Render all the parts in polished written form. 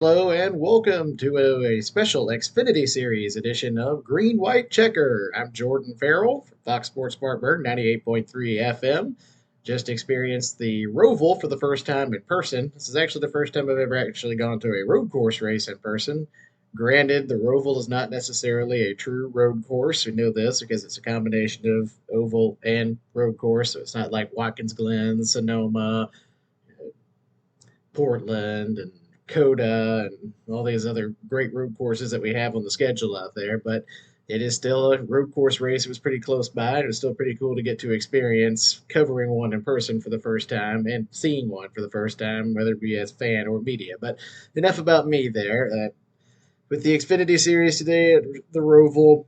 Hello and welcome to a special Xfinity Series edition of Green White Checker. I'm Jordan Farrell from Fox Sports Spartanburg, 98.3 FM. Just experienced the Roval for the first time in person. This is actually the first time I've ever actually gone to a road course race in person. Granted, the Roval is not necessarily a true road course. We know this because it's a combination of oval and road course, so it's not like Watkins Glen, Sonoma, Portland and Coda and all these other great road courses that we have on the schedule out there. But it is still a road course race. It was pretty close by. It was still pretty cool to get to experience covering one in person for the first time and seeing one for the first time, whether it be as fan or media. But enough about me there. With the Xfinity Series today at the Roval,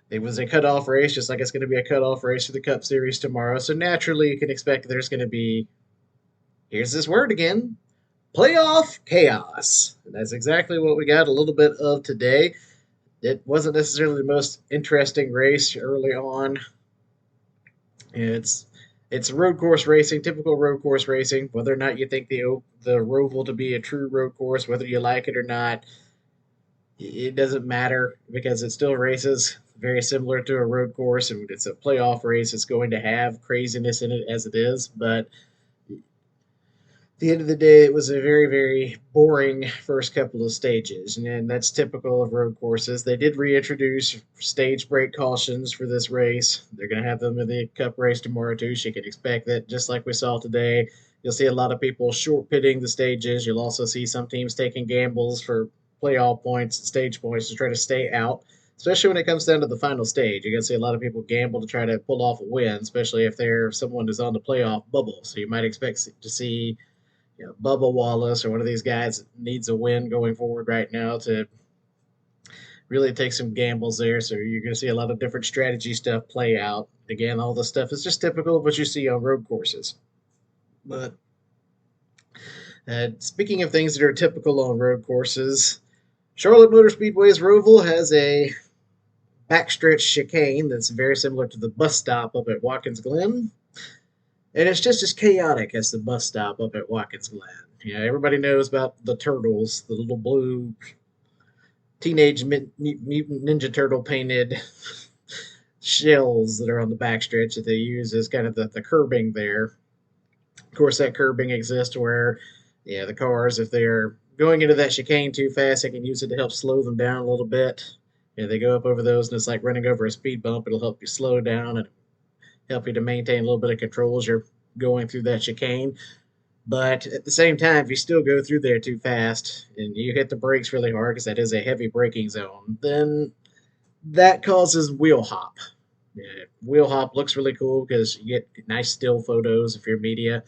it was a cutoff race, just like it's going to be a cutoff race for the Cup Series tomorrow. So naturally, you can expect there's going to be, here's this word again, playoff chaos. And that's exactly what we got a little bit of today. It wasn't necessarily the most interesting race early on. It's it's road course racing, typical road course racing. Whether or not you think the Roval to be a true road course, whether you like it or not, it doesn't matter because it still races very similar to a road course, and it's a playoff race. It's going to have craziness in it as it is, but the end of the day, it was a very, very boring first couple of stages, and that's typical of road courses. They did reintroduce stage break cautions for this race. They're going to have them in the Cup race tomorrow, too, so you can expect that just like we saw today. You'll see a lot of people short pitting the stages. You'll also see some teams taking gambles for playoff points and stage points to try to stay out, especially when it comes down to the final stage. You're going to see a lot of people gamble to try to pull off a win, especially if they're someone who's on the playoff bubble. So you might expect to see Bubba Wallace or one of these guys that needs a win going forward right now to really take some gambles there. So you're going to see a lot of different strategy stuff play out. Again, all this stuff is just typical of what you see on road courses. But speaking of things that are typical on road courses, Charlotte Motor Speedway's Roval has a backstretch chicane that's very similar to the bus stop up at Watkins Glen. And it's just as chaotic as the bus stop up at Watkins Glen. Everybody knows about the turtles, the little blue Teenage Mutant Ninja Turtle painted shells that are on the backstretch that they use as kind of the curbing there. Of course, that curbing exists where, the cars, if they're going into that chicane too fast, they can use it to help slow them down a little bit. They go up over those, and it's like running over a speed bump. It'll help you slow down and help you to maintain a little bit of control as you're going through that chicane. But at the same time, if you still go through there too fast and you hit the brakes really hard because that is a heavy braking zone, then that causes wheel hop. Wheel hop looks really cool because you get nice still photos if you're media,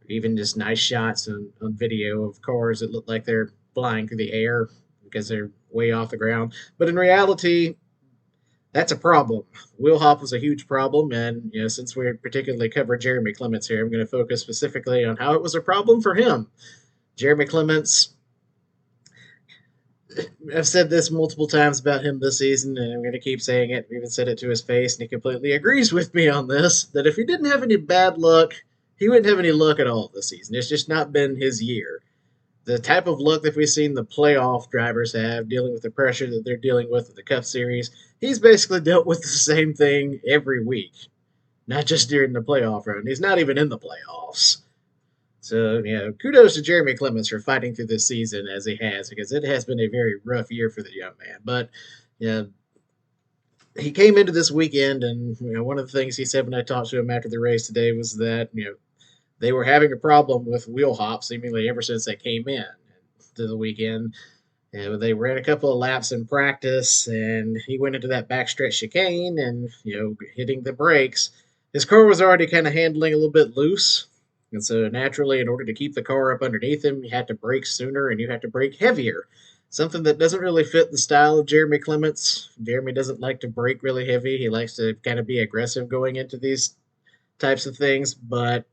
even just nice shots on video of cars that look like they're flying through the air because they're way off the ground. But in reality, that's a problem. Wheel hop was a huge problem, and since we particularly covered Jeremy Clements here, I'm going to focus specifically on how it was a problem for him. Jeremy Clements, I've said this multiple times about him this season, and I'm going to keep saying it. I've even said it to his face, and he completely agrees with me on this, that if he didn't have any bad luck, he wouldn't have any luck at all this season. It's just not been his year. The type of luck that we've seen the playoff drivers have, dealing with the pressure that they're dealing with in the Cup Series, he's basically dealt with the same thing every week, not just during the playoff run. He's not even in the playoffs. So, kudos to Jeremy Clements for fighting through this season as he has, because it has been a very rough year for the young man. But, he came into this weekend, and one of the things he said when I talked to him after the race today was that they were having a problem with wheel hop seemingly ever since they came in to the weekend. And they ran a couple of laps in practice, and he went into that backstretch chicane and, hitting the brakes. His car was already kind of handling a little bit loose. And so naturally, in order to keep the car up underneath him, you had to brake sooner and you had to brake heavier. Something that doesn't really fit the style of Jeremy Clements. Jeremy doesn't like to brake really heavy. He likes to kind of be aggressive going into these types of things, but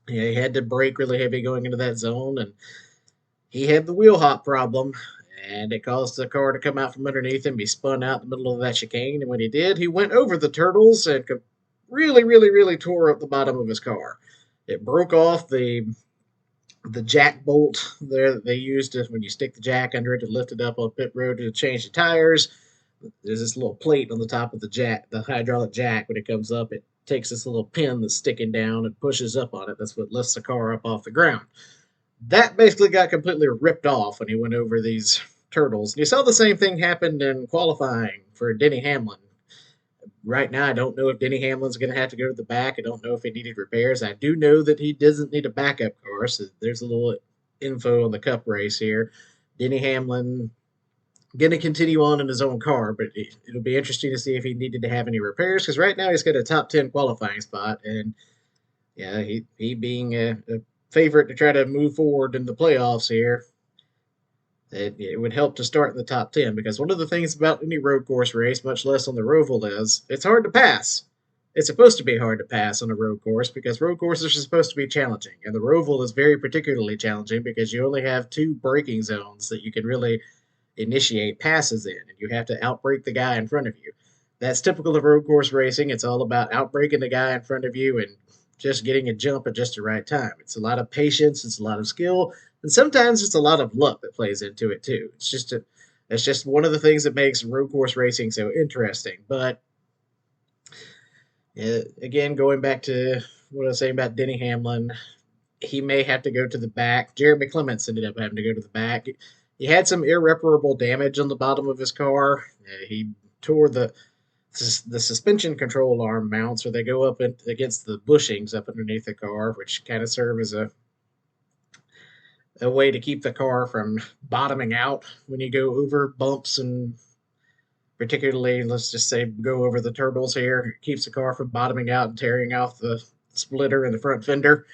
he had to brake really heavy going into that zone, and he had the wheel hop problem, and it caused the car to come out from underneath him. He spun out in the middle of that chicane, and when he did, he went over the turtles and really, really, really tore up the bottom of his car. It broke off the the jack bolt there that they used to, when you stick the jack under it to lift it up on pit road to change the tires. There's this little plate on the top of the jack, the hydraulic jack. When it comes up, it takes this little pin that's sticking down and pushes up on it. That's what lifts the car up off the ground. That basically got completely ripped off when he went over these turtles. And you saw the same thing happened in qualifying for Denny Hamlin. Right now, I don't know if Denny Hamlin's going to have to go to the back. I don't know if he needed repairs. I do know that he doesn't need a backup car. So there's a little info on the Cup race here. Denny Hamlin going to continue on in his own car, but it'll be interesting to see if he needed to have any repairs, because right now he's got a top 10 qualifying spot, and yeah, he being a favorite to try to move forward in the playoffs here, it would help to start in the top 10, because one of the things about any road course race, much less on the Roval, is it's hard to pass. It's supposed to be hard to pass on a road course because road courses are supposed to be challenging, and the Roval is very particularly challenging because you only have two braking zones that you can really initiate passes in, and you have to outbrake the guy in front of you. That's typical of road course racing. It's all about outbraking the guy in front of you and just getting a jump at just the right time. It's a lot of patience, it's a lot of skill, and sometimes it's a lot of luck that plays into it too. It's just one of the things that makes road course racing so interesting. But again, going back to what I was saying about Denny Hamlin, he may have to go to the back. Jeremy Clements ended up having to go to the back. He had some irreparable damage on the bottom of his car. He tore the suspension control arm mounts, where they go up against the bushings up underneath the car, which kind of serve as a way to keep the car from bottoming out when you go over bumps, and particularly, let's just say, go over the turtles here. It keeps the car from bottoming out and tearing off the splitter in the front fender.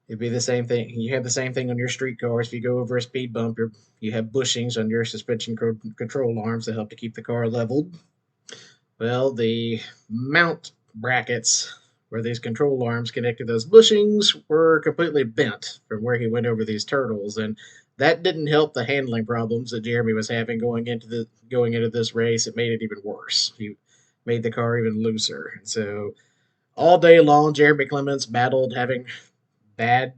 It'd be the same thing. You have the same thing on your street cars. If you go over a speed bump, you have bushings on your suspension control arms that help to keep the car leveled. Well, the mount brackets where these control arms connect to those bushings were completely bent from where he went over these turtles, and that didn't help the handling problems that Jeremy was having going into this race. It made it even worse. He made the car even looser. And so all day long, Jeremy Clements battled having bad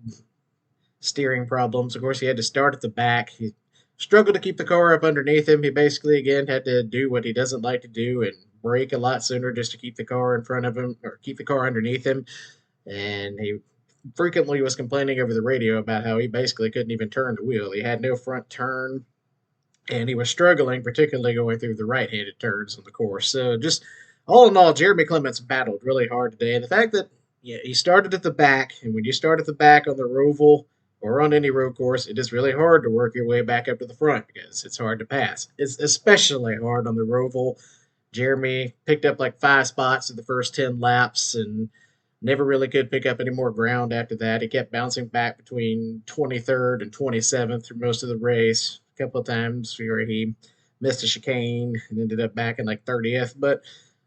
steering problems. Of course, he had to start at the back. He struggled to keep the car up underneath him. He basically, again, had to do what he doesn't like to do and brake a lot sooner just to keep the car in front of him or keep the car underneath him. And he frequently was complaining over the radio about how he basically couldn't even turn the wheel. He had no front turn, and he was struggling, particularly going through the right-handed turns on the course. So just all in all, Jeremy Clements battled really hard today. And the fact that he started at the back, and when you start at the back on the Roval or on any road course, it is really hard to work your way back up to the front because it's hard to pass. It's especially hard on the Roval. Jeremy picked up like 5 spots in the first 10 laps and never really could pick up any more ground after that. He kept bouncing back between 23rd and 27th through most of the race. A couple of times where he missed a chicane and ended up back in like 30th. But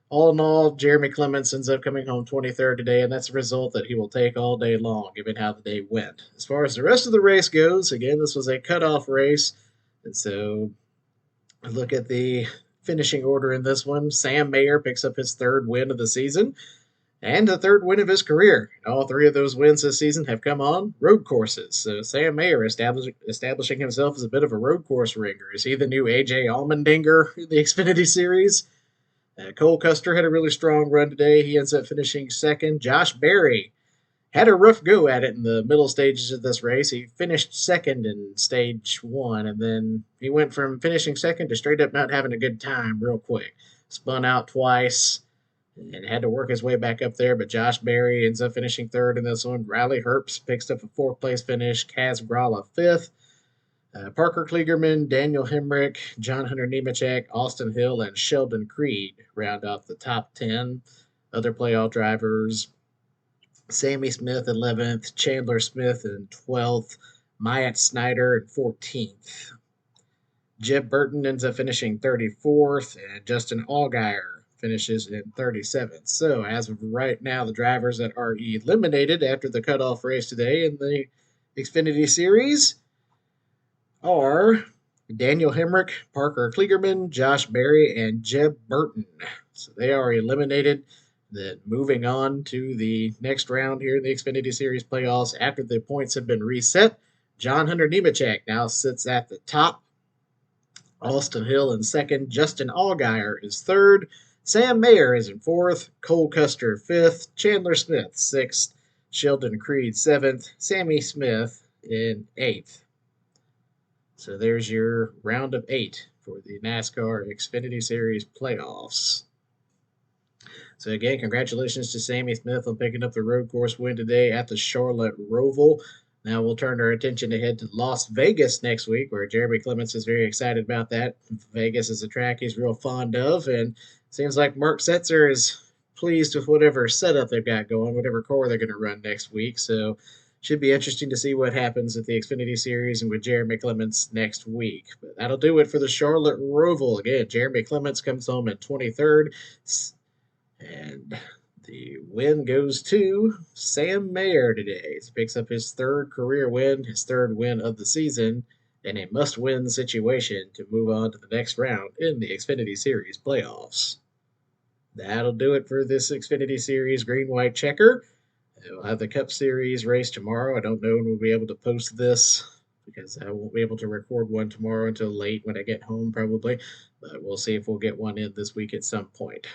all in all, Jeremy Clements ends up coming home 23rd today, and that's a result that he will take all day long, given how the day went. As far as the rest of the race goes, again, this was a cutoff race, and so look at the finishing order in this one. Sam Mayer picks up his third win of the season and the third win of his career. All three of those wins this season have come on road courses. So Sam Mayer establishing himself as a bit of a road course ringer. Is he the new AJ Allmendinger in the Xfinity Series? Cole Custer had a really strong run today. He ends up finishing second. Josh Berry had a rough go at it in the middle stages of this race. He finished second in stage one, and then he went from finishing second to straight up not having a good time real quick. Spun out twice and had to work his way back up there, but Josh Berry ends up finishing third in this one. Riley Herbst picks up a fourth place finish. Kaz Grala fifth. Parker Kligerman, Daniel Hemrick, John Hunter Nemechek, Austin Hill, and Sheldon Creed round off the top 10. Other playoff drivers: Sammy Smith 11th, Chandler Smith in 12th, Myatt Snyder in 14th. Jeb Burton ends up finishing 34th, and Justin Allgaier finishes in 37th. So, as of right now, the drivers that are eliminated after the cutoff race today in the Xfinity Series are Daniel Hemrick, Parker Kligerman, Josh Berry, and Jeb Burton. So they are eliminated. Then moving on to the next round here in the Xfinity Series playoffs, after the points have been reset, John Hunter Nemechek now sits at the top. Austin Hill in second. Justin Allgaier is third. Sam Mayer is in fourth. Cole Custer fifth. Chandler Smith sixth. Sheldon Creed seventh. Sammy Smith in eighth. So there's your round of 8 for the NASCAR Xfinity Series playoffs. So again, congratulations to Sammy Smith on picking up the road course win today at the Charlotte Roval. Now we'll turn our attention to head to Las Vegas next week, where Jeremy Clements is very excited about that. Vegas is a track he's real fond of, and seems like Mark Setzer is pleased with whatever setup they've got going, whatever car they're going to run next week. So should be interesting to see what happens at the Xfinity Series and with Jeremy Clements next week. But that'll do it for the Charlotte Roval. Again, Jeremy Clements comes home at 23rd. And the win goes to Sam Mayer today. He picks up his third career win, his third win of the season, in a must win situation to move on to the next round in the Xfinity Series playoffs. That'll do it for this Xfinity Series green white checker. We'll have the Cup Series race tomorrow. I don't know when we'll be able to post this because I won't be able to record one tomorrow until late when I get home, probably. But we'll see if we'll get one in this week at some point.